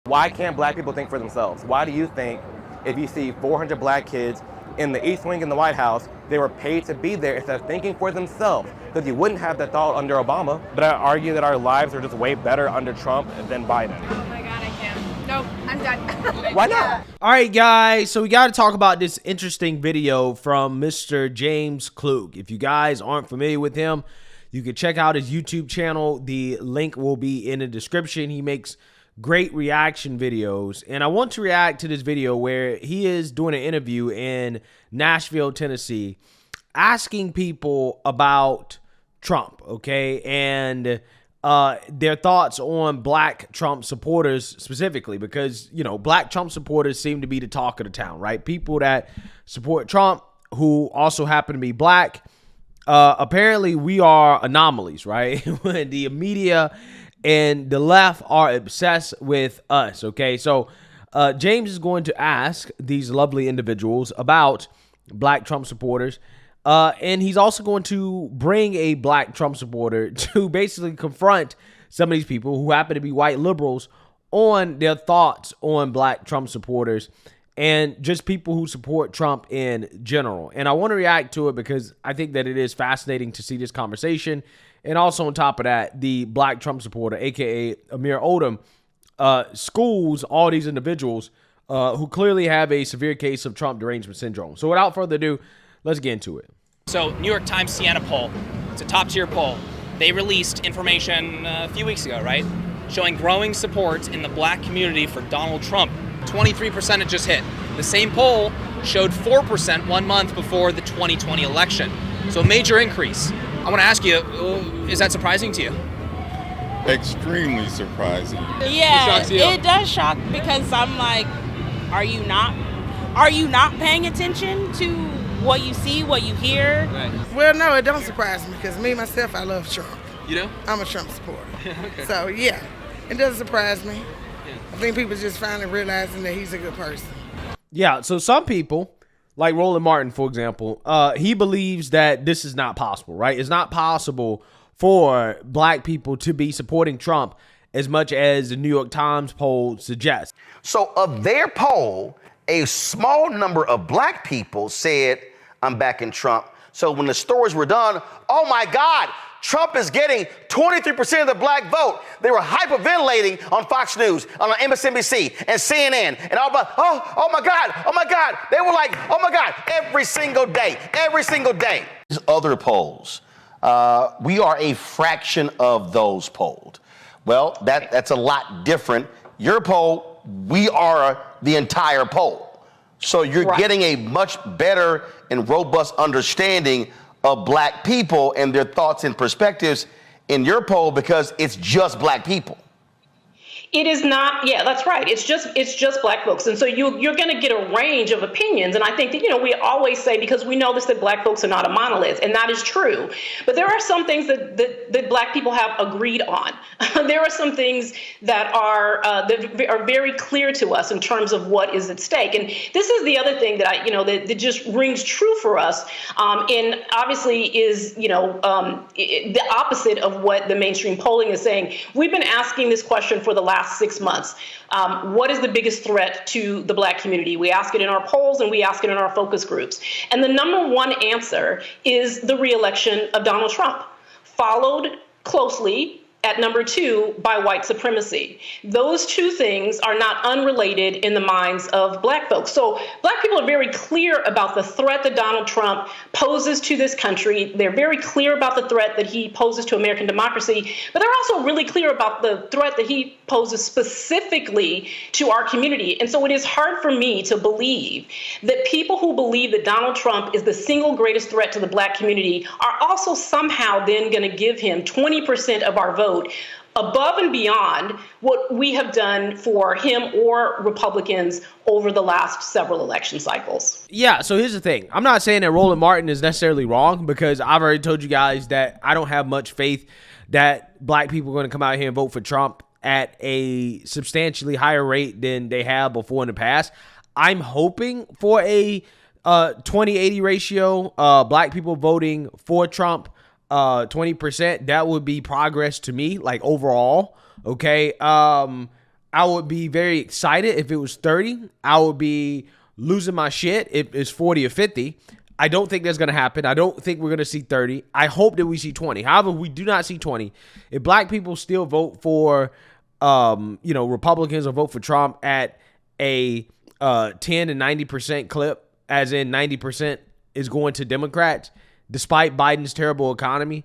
Why can't black people think for themselves? Why do you think if you see 400 black kids in the East Wing in the White House, they were paid to be there instead of thinking for themselves? Because you wouldn't have that thought under Obama. But I argue that our lives are just way better under Trump than Biden. Oh my God, I can't. Nope, I'm done. Why not? All right, guys, so we got to talk about this interesting video from Mr. James Klug. If you guys aren't familiar with him, you can check out his YouTube channel. The link will be in the description. He makes great reaction videos, and I want to react to this video where he is doing an interview in Nashville, Tennessee, asking people about Trump, okay, and their thoughts on black Trump supporters specifically, because, you know, black Trump supporters seem to be the talk of the town, right? People that support Trump who also happen to be black. Apparently we are anomalies, right? When the media and the left are obsessed with us, okay? So James is going to ask these lovely individuals about black Trump supporters, and he's also going to bring a black Trump supporter to basically confront some of these people who happen to be white liberals on their thoughts on black Trump supporters and just people who support Trump in general. And I want to react to it because I think that it is fascinating to see this conversation. And also on top of that, the black Trump supporter, a.k.a. Amir Odom, schools all these individuals who clearly have a severe case of Trump derangement syndrome. So without further ado, let's get into it. So New York Times Siena poll, it's a top-tier poll. They released information a few weeks ago, right? Showing growing support in the black community for Donald Trump. 23% it just hit. The same poll showed 4% 1 month before the 2020 election. So a major increase. I want to ask you, is that surprising to you? Extremely surprising. Yeah, it does shock because I'm like, are you not paying attention to what you see, what you hear? Right. Well, no, it don't surprise me because me, myself, I love Trump. You do? I'm a Trump supporter. Okay. So, yeah, it doesn't surprise me. I think people just finally realizing that he's a good person. Yeah, so some people, like Roland Martin, for example, he believes that this is not possible, right? It's not possible for black people to be supporting Trump as much as the New York Times poll suggests. So of their poll, a small number of black people said, I'm backing Trump. So when the stories were done, oh my God, Trump is getting 23% of the black vote. They were hyperventilating on Fox News, on MSNBC, and CNN, and all about, oh my God. They were like, oh my God, every single day. These other polls, we are a fraction of those polled. Well, that's a lot different. Your poll, we are the entire poll. So you're getting a much better and robust understanding of black people and their thoughts and perspectives in your poll because it's just black people. It is not, yeah, that's right. It's just black folks. And so you're going to get a range of opinions. And I think that, you know, we always say, because we know this, that black folks are not a monolith, and that is true. But there are some things that black people have agreed on. There are some things that are very clear to us in terms of what is at stake. And this is the other thing that that just rings true for us. And obviously is, the opposite of what the mainstream polling is saying. We've been asking this question for the last 6 months. What is the biggest threat to the black community? We ask it in our polls and we ask it in our focus groups. And the number one answer is the re-election of Donald Trump, followed closely at number 2 by white supremacy. Those two things are not unrelated in the minds of black folks. So black people are very clear about the threat that Donald Trump poses to this country. They're very clear about the threat that he poses to American democracy, but they're also really clear about the threat that he poses specifically to our community. And so it is hard for me to believe that people who believe that Donald Trump is the single greatest threat to the black community are also somehow then going to give him 20% of our vote above and beyond what we have done for him or Republicans over the last several election cycles. Yeah, so here's the thing. I'm not saying that Roland Martin is necessarily wrong, because I've already told you guys that I don't have much faith that black people are going to come out here and vote for Trump at a substantially higher rate than they have before in the past. I'm hoping for a 20-80 ratio, black people voting for Trump, 20%. That would be progress to me, like overall. Okay. I would be very excited if it was 30. I would be losing my shit if it's 40 or 50. I don't think that's going to happen. I don't think we're going to see 30. I hope that we see 20. However, we do not see 20. If black people still vote for, Republicans or vote for Trump at a 10 and 90% clip, as in 90% is going to Democrats, despite Biden's terrible economy,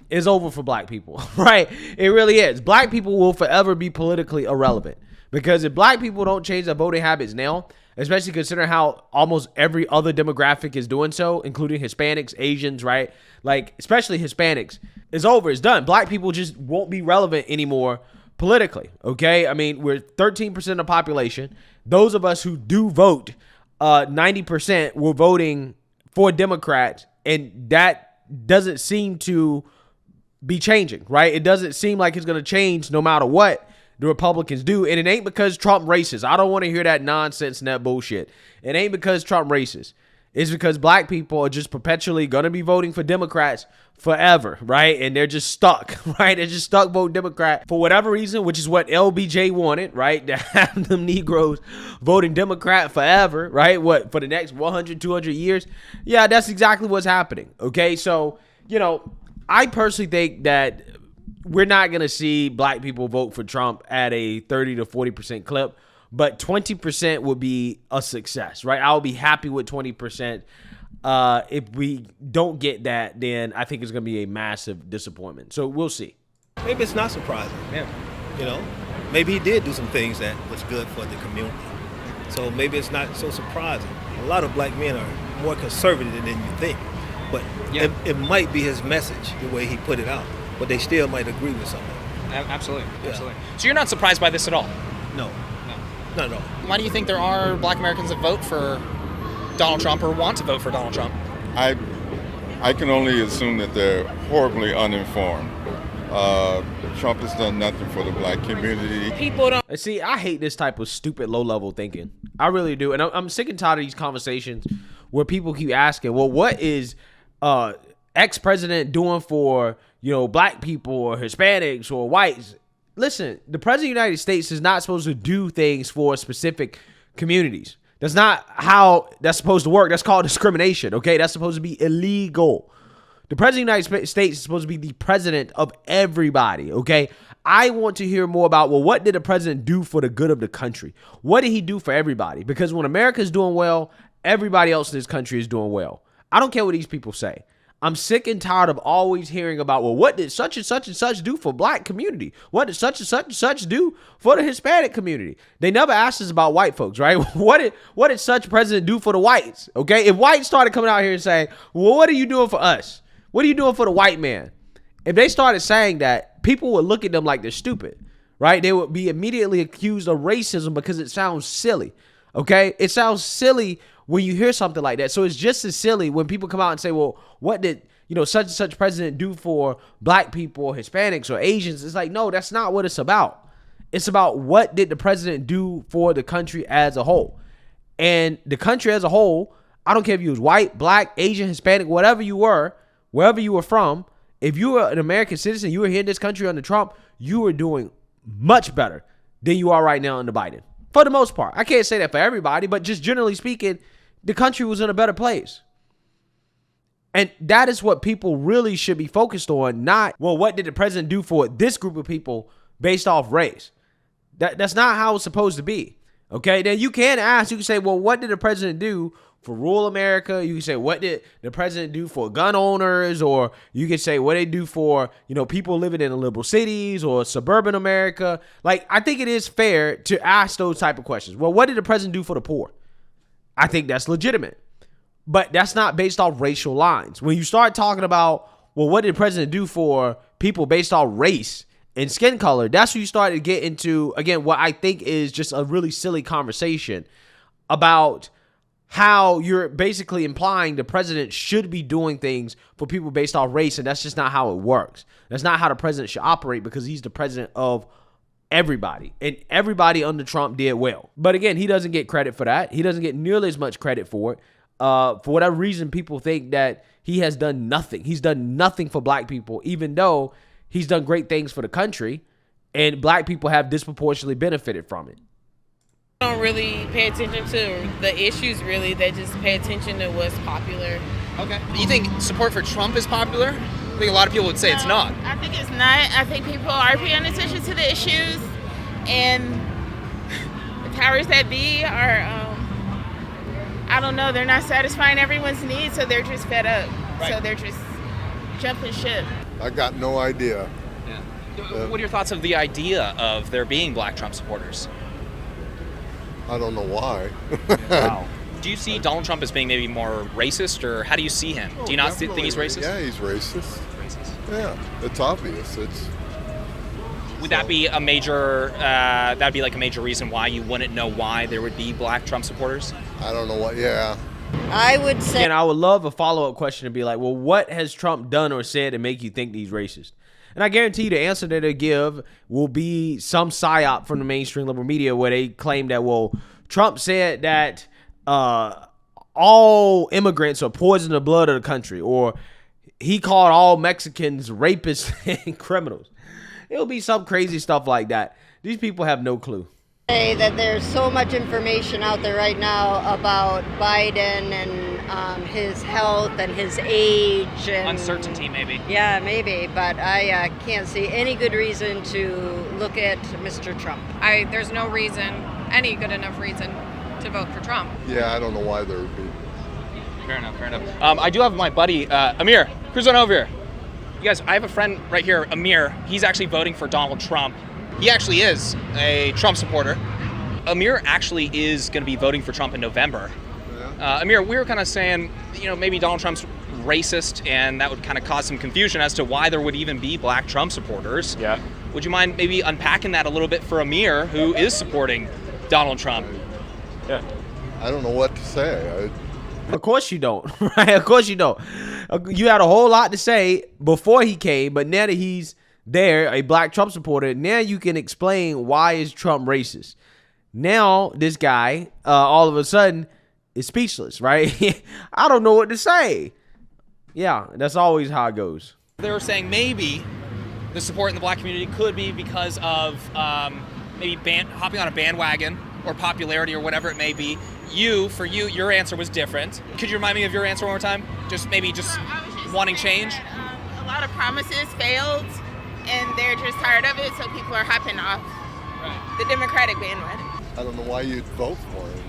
it's over for black people, right? It really is. Black people will forever be politically irrelevant because if black people don't change their voting habits now, especially considering how almost every other demographic is doing so, including Hispanics, Asians, right? Like, especially Hispanics, it's over. It's done. Black people just won't be relevant anymore politically, okay? I mean, we're 13% of the population. Those of us who do vote, 90% were voting for Democrats, and that doesn't seem to be changing, right? It doesn't seem like it's going to change no matter what the Republicans do. And it ain't because Trump racist. I don't want to hear that nonsense and that bullshit. It ain't because Trump racist. It's because black people are just perpetually going to be voting for Democrats forever, right? And they're just stuck, right? They're just stuck voting Democrat for whatever reason, which is what LBJ wanted, right? To have them Negroes voting Democrat forever, right? What, for the next 100, 200 years? Yeah, that's exactly what's happening, okay? So, I personally think that we're not going to see black people vote for Trump at a 30 to 40% clip, but 20% would be a success, right? I'll be happy with 20%. If we don't get that, then I think it's going to be a massive disappointment. So we'll see. Maybe it's not surprising. Yeah. Maybe he did do some things that was good for the community. So maybe it's not so surprising. A lot of black men are more conservative than you think. But it might be his message, the way he put it out. But they still might agree with something. Absolutely. Absolutely. So you're not surprised by this at all? No. Not at all. Why do you think there are black Americans that vote for Donald Trump or want to vote for Donald Trump? I can only assume that they're horribly uninformed. Trump has done nothing for the black community. People don't see. I hate this type of stupid, low-level thinking. I really do, and I'm sick and tired of these conversations where people keep asking, "Well, what is ex-president doing for black people or Hispanics or whites?" Listen, the president of the United States is not supposed to do things for specific communities. That's not how that's supposed to work. That's called discrimination, okay? That's supposed to be illegal. The president of the United States is supposed to be the president of everybody, okay? I want to hear more about, well, what did the president do for the good of the country? What did he do for everybody? Because when America is doing well, everybody else in this country is doing well. I don't care what these people say. I'm sick and tired of always hearing about, well, what did such and such and such do for black community? What did such and such and such do for the Hispanic community? They never asked us about white folks, right? What did such president do for the whites? Okay, if whites started coming out here and saying, well, what are you doing for us? What are you doing for the white man? If they started saying that, people would look at them like they're stupid, right? They would be immediately accused of racism because it sounds silly, okay? It sounds silly when you hear something like that. So it's just as silly when people come out and say, well, what did, such and such president do for black people or Hispanics or Asians? It's like, no, that's not what it's about. It's about what did the president do for the country as a whole. And the country as a whole, I don't care if you was white, black, Asian, Hispanic, whatever you were, wherever you were from, if you were an American citizen, you were here in this country under Trump, you were doing much better than you are right now under Biden. For the most part. I can't say that for everybody, but just generally speaking, the country was in a better place. And that is what people really should be focused on, not, well, what did the president do for this group of people based off race? That's not how it's supposed to be. Okay, then you can ask, you can say, well, what did the president do for rural America? You can say, what did the president do for gun owners? Or you can say, what they do for, people living in the liberal cities or suburban America. Like, I think it is fair to ask those type of questions. Well, what did the president do for the poor? I think that's legitimate. But that's not based off racial lines. When you start talking about, well, what did the president do for people based off race and skin color, that's when you start to get into, again, what I think is just a really silly conversation about how you're basically implying the president should be doing things for people based off race, and that's just not how it works. That's not how the president should operate, because he's the president of everybody, and everybody under Trump did well. But again, he doesn't get credit for that. He doesn't get nearly as much credit for it. For whatever reason, people think that he has done nothing. He's done nothing for black people, even though he's done great things for the country. and black people have disproportionately benefited from it. Don't really pay attention to the issues, really. They just pay attention to what's popular. Okay. You think support for Trump is popular? I think a lot of people would say it's not. I think it's not. I think people are paying attention to the issues, and the powers that be are, I don't know, they're not satisfying everyone's needs, so they're just fed up. Right. So they're just jumping ship. I got no idea. Yeah. What are your thoughts of the idea of there being black Trump supporters? I don't know why. Wow. Do you see Donald Trump as being maybe more racist, or how do you see him? Do you not think he's racist? Yeah, he's racist. Yeah, it's obvious. Would that be a major? That'd be like a major reason why you wouldn't know why there would be black Trump supporters. I don't know what. Yeah. I would say. And I would love a follow-up question to be like, well, what has Trump done or said to make you think he's racist? And I guarantee you the answer that they give will be some psyop from the mainstream liberal media where they claim that, well, Trump said that all immigrants are poisoning the blood of the country, or he called all Mexicans rapists and criminals. It'll be some crazy stuff like that. These people have no clue. Say that there's so much information out there right now about Biden and his health and his age and uncertainty, maybe. Yeah, maybe, but I can't see any good reason to look at Mr. Trump. There's no reason, any good enough reason, to vote for Trump. Yeah, I don't know why there would be. Fair enough. I do have my buddy Amir. Cruise on over here. You guys, I have a friend right here, Amir. He's actually voting for Donald Trump. He actually is a Trump supporter. Amir actually is going to be voting for Trump in November. Amir, we were kind of saying, maybe Donald Trump's racist, and that would kind of cause some confusion as to why there would even be black Trump supporters. Yeah. Would you mind maybe unpacking that a little bit for Amir, who is supporting Donald Trump? Yeah. I don't know what to say. Of course you don't, right? Of course you don't. You had a whole lot to say before he came, but now that he's there, a black Trump supporter, now you can explain why is Trump racist. Now this guy, all of a sudden, is speechless, right? I don't know what to say. Yeah, that's always how it goes. They were saying maybe the support in the black community could be because of maybe hopping on a bandwagon or popularity or whatever it may be. For you, your answer was different. Could you remind me of your answer one more time? Just wanting change? A lot of promises failed, and they're just tired of it, so people are hopping off the Democratic bandwagon. I don't know why you'd vote for him.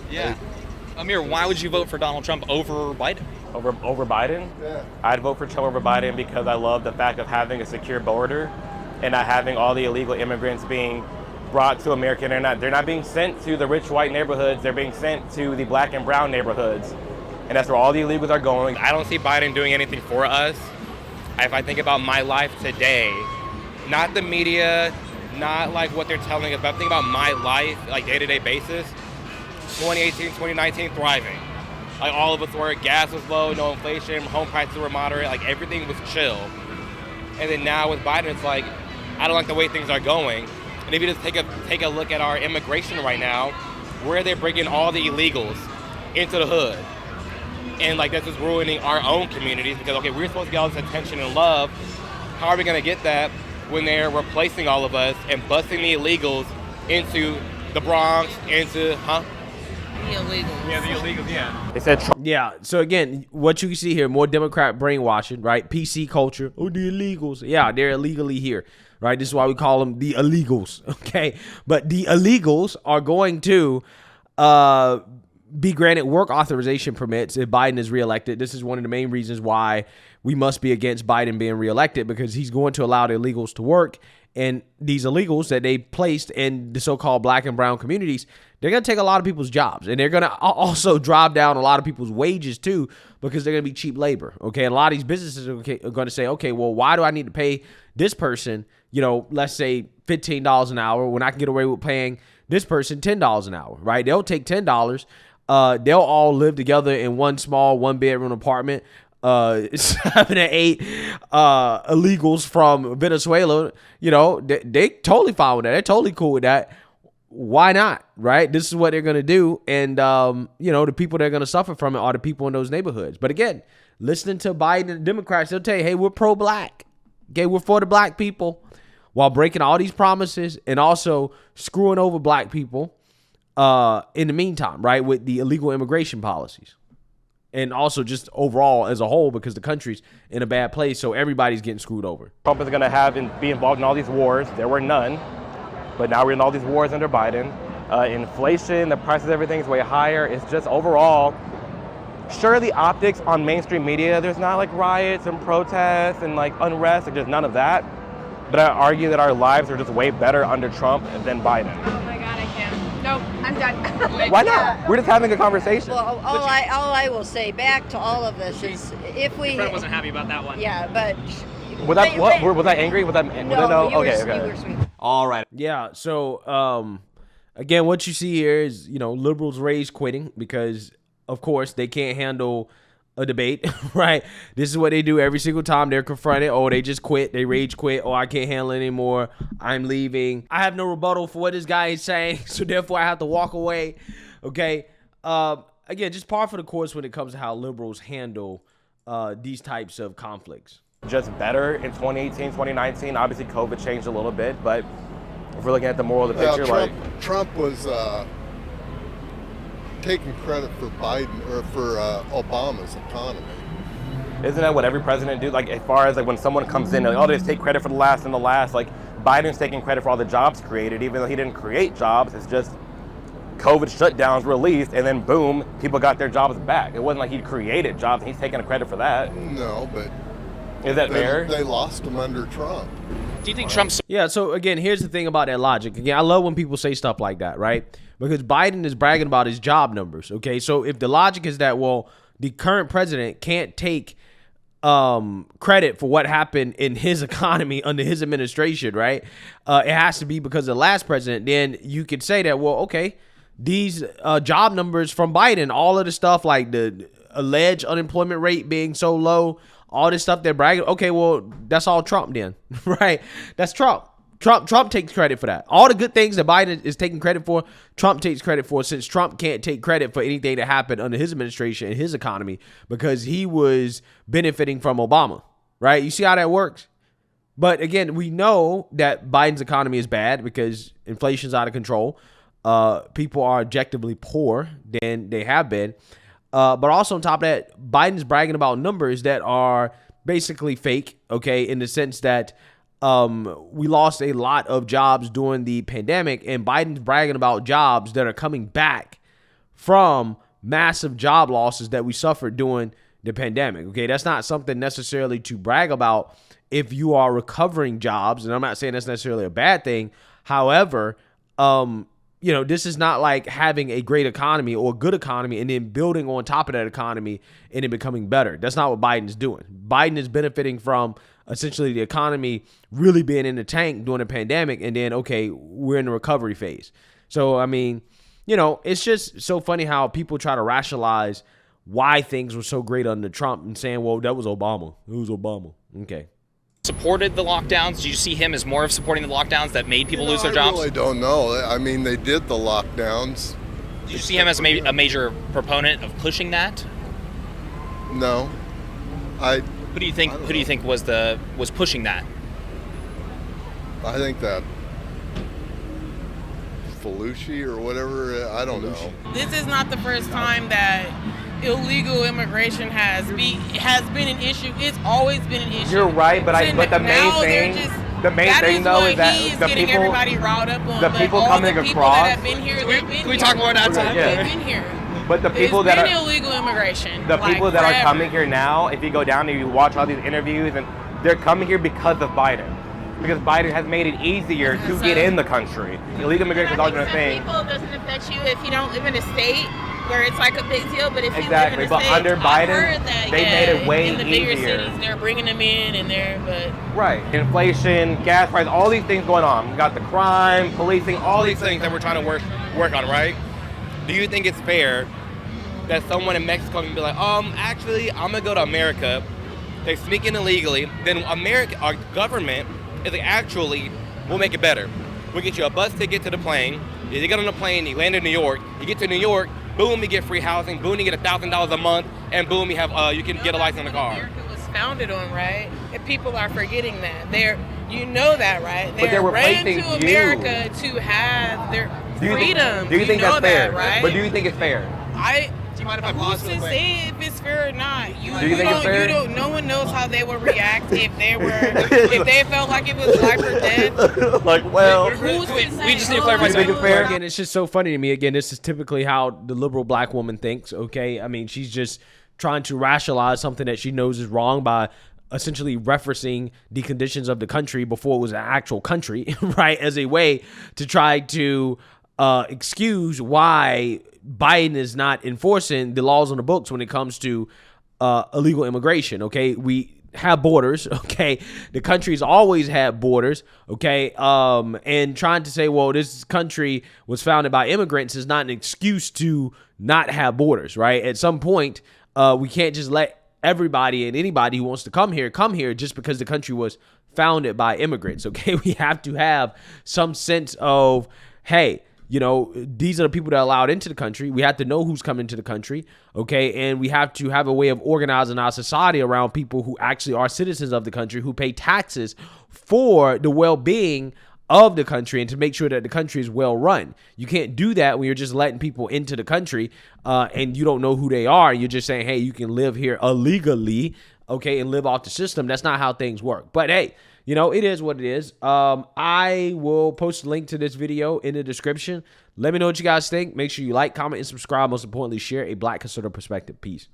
Yeah. Amir, why would you vote for Donald Trump over Biden? Over Biden? Yeah. I'd vote for Trump over Biden because I love the fact of having a secure border and not having all the illegal immigrants being brought to America. They're not being sent to the rich white neighborhoods. They're being sent to the black and brown neighborhoods. And that's where all the illegals are going. I don't see Biden doing anything for us. If I think about my life today, not the media, not like what they're telling us, but I think about my life, like day-to-day basis, 2018, 2019, thriving. Like all of us were, gas was low, no inflation, home prices were moderate, like everything was chill. And then now with Biden, it's like, I don't like the way things are going. And if you just take a look at our immigration right now, where they're bringing all the illegals into the hood. And like this is ruining our own communities because, okay, we're supposed to get all this attention and love. How are we gonna get that when they're replacing all of us and busting the illegals into the Bronx, into, The illegals. Yeah, the illegals, yeah. They said Yeah, so again, what you can see here, more Democrat brainwashing, right? PC culture. Oh, the illegals. Yeah, they're illegally here, right? This is why we call them the illegals, okay? But the illegals are going to be granted work authorization permits if Biden is reelected. This is one of the main reasons why we must be against Biden being reelected, because he's going to allow the illegals to work. And these illegals that they placed in the so-called black and brown communities, they're going to take a lot of people's jobs. And they're going to also drive down a lot of people's wages too, because they're going to be cheap labor. Okay. And a lot of these businesses are going to say, okay, well, why do I need to pay this person, let's say $15 an hour when I can get away with paying this person $10 an hour, right? They'll take $10. They'll all live together in one small 1-bedroom apartment. 7 or 8 illegals from Venezuela, they totally fine with that. They're totally cool with that. Why not? Right? This is what they're going to do. And, the people that are going to suffer from it are the people in those neighborhoods. But again, listening to Biden and the Democrats, they'll tell you, hey, we're pro-black. Okay, we're for the black people. while breaking all these promises and also screwing over black people in the meantime, right, with the illegal immigration policies. And also just overall as a whole, because the country's in a bad place, so everybody's getting screwed over. Trump is going to have and be involved in all these wars. There were none, but now we're in all these wars under Biden. Inflation, the price of everything is way higher. It's just overall, sure, the optics on mainstream media, there's not like riots and protests and like unrest, like there's none of that. But I argue that our lives are just way better under Trump than Biden. Oh my God, I can't. Nope, I'm done. Why not? We're just having a conversation. Well, all I will say back to all of this is if we. Your friend wasn't happy about that one. Yeah, but. Was that what? Was I angry? Was that no? Okay. You were sweet. All right. Yeah. So again, what you see here is, you know, liberals rage quitting because, of course, they can't handle a debate, right? This is what they do every single time they're confronted. Oh, they just quit. They rage quit. Oh, I can't handle it anymore. I'm leaving. I have no rebuttal for what this guy is saying, so therefore I have to walk away. Okay. Again, just par for the course when it comes to how liberals handle these types of conflicts. Just better in 2018, 2019. Obviously, COVID changed a little bit, but if we're looking at the moral of the picture, Trump was taking credit for Biden or for Obama's economy. Isn't that what every president do? Like, as far as like when someone comes in, like, oh, they just take credit for the last and the last. Like, Biden's taking credit for all the jobs created, even though he didn't create jobs. It's just COVID shutdowns released, and then boom, people got their jobs back. It wasn't like he created jobs, and he's taking the credit for that. No, but is that fair? They lost them under Trump. Do you think Trump's... Yeah, so again, here's the thing about that logic. Again, I love when people say stuff like that, right? Because Biden is bragging about his job numbers, okay? So if the logic is that, well, the current president can't take credit for what happened in his economy under his administration, right? It has to be because of the last president. Then you could say that, well, okay, these job numbers from Biden, all of the stuff like the alleged unemployment rate being so low, all this stuff they're bragging. Okay, well, that's all Trump then, right? That's Trump. Trump takes credit for that. All the good things that Biden is taking credit for, Trump takes credit for, since Trump can't take credit for anything that happened under his administration and his economy because he was benefiting from Obama, right? You see how that works? But again, we know that Biden's economy is bad because inflation's out of control. People are objectively poor than they have been. But also on top of that, Biden's bragging about numbers that are basically fake, okay, in the sense that we lost a lot of jobs during the pandemic, and Biden's bragging about jobs that are coming back from massive job losses that we suffered during the pandemic. Okay, that's not something necessarily to brag about if you are recovering jobs, and I'm not saying that's necessarily a bad thing. However, you know, this is not like having a great economy or a good economy and then building on top of that economy and it becoming better. That's not what Biden's doing. Biden is benefiting from essentially the economy really being in the tank during the pandemic, and then, okay, we're in the recovery phase. So, I mean, you know, it's just so funny how people try to rationalize why things were so great under Trump and saying, well, that was Obama. It was Obama. Okay. Supported the lockdowns? Do you see him as more of supporting the lockdowns that made people lose their jobs? I really don't know. I mean, they did the lockdowns. Do you see him as a major proponent of pushing that? No. Who do you think was pushing that? I think that Felucci or whatever, I don't know. This is not the first time that illegal immigration has been an issue. It's always been an issue. You're right, but the main thing though is that the people everybody riled up on. The people coming across. That have been here, can we talk more about that? They've been here. But the people that are illegal immigration. The people that are coming here now, if you go down and you watch all these interviews, and they're coming here because of Biden. Because Biden has made it easier to get in the country. Illegal immigration is always been a thing. People doesn't affect you if you don't live in a state where it's like a big deal, but if you live in a but state, under Biden, they made it way in the easier. bigger cities, they're bringing them in, and right, inflation, gas prices, all these things going on. We got the crime, policing, all these things that we're trying to work on, right? Do you think it's fair that someone in Mexico can be like, actually, I'm gonna go to America, they sneak in illegally, then our government is like, actually, we'll make it better. We'll get you a bus ticket to the plane. You get on the plane, you land in New York. You get to New York, boom, you get free housing. Boom, you get $1,000 a month, and boom, you can get a license on the car. America was founded on, right? And people are forgetting that. You know that, right? But they They're ran replacing to America to have their freedom. Do you think know that's fair? that, right? But do you think it's fair? Do you mind if I Who's pause to real quick? say if it's fair or not? Do you think it's fair? No one knows how they would react if they felt like it was life or death. Like, well, Who's to say? We just need to clarify you think it's fair? Again, it's just so funny to me. Again, this is typically how the liberal black woman thinks, okay? I mean, she's just trying to rationalize something that she knows is wrong by essentially referencing the conditions of the country before it was an actual country, right? As a way to try to excuse why Biden is not enforcing the laws on the books when it comes to illegal immigration, okay? We have borders, okay? The country's always had borders, okay? And trying to say, well, this country was founded by immigrants is not an excuse to not have borders, right? At some point, we can't just let everybody and anybody who wants to come here just because the country was founded by immigrants, okay? We have to have some sense of, hey, you know, these are the people that are allowed into the country. We have to know who's coming to the country, okay? And we have to have a way of organizing our society around people who actually are citizens of the country, who pay taxes for the well-being of the country and to make sure that the country is well run. You can't do that when you're just letting people into the country and you don't know who they are. You're just saying, hey, you can live here illegally, okay, and live off the system. That's not how things work. But hey, you know, it is what it is. I will post a link to this video in the description. Let me know what you guys think. Make sure you like, comment, and subscribe. Most importantly, share a Black conservative perspective. Peace.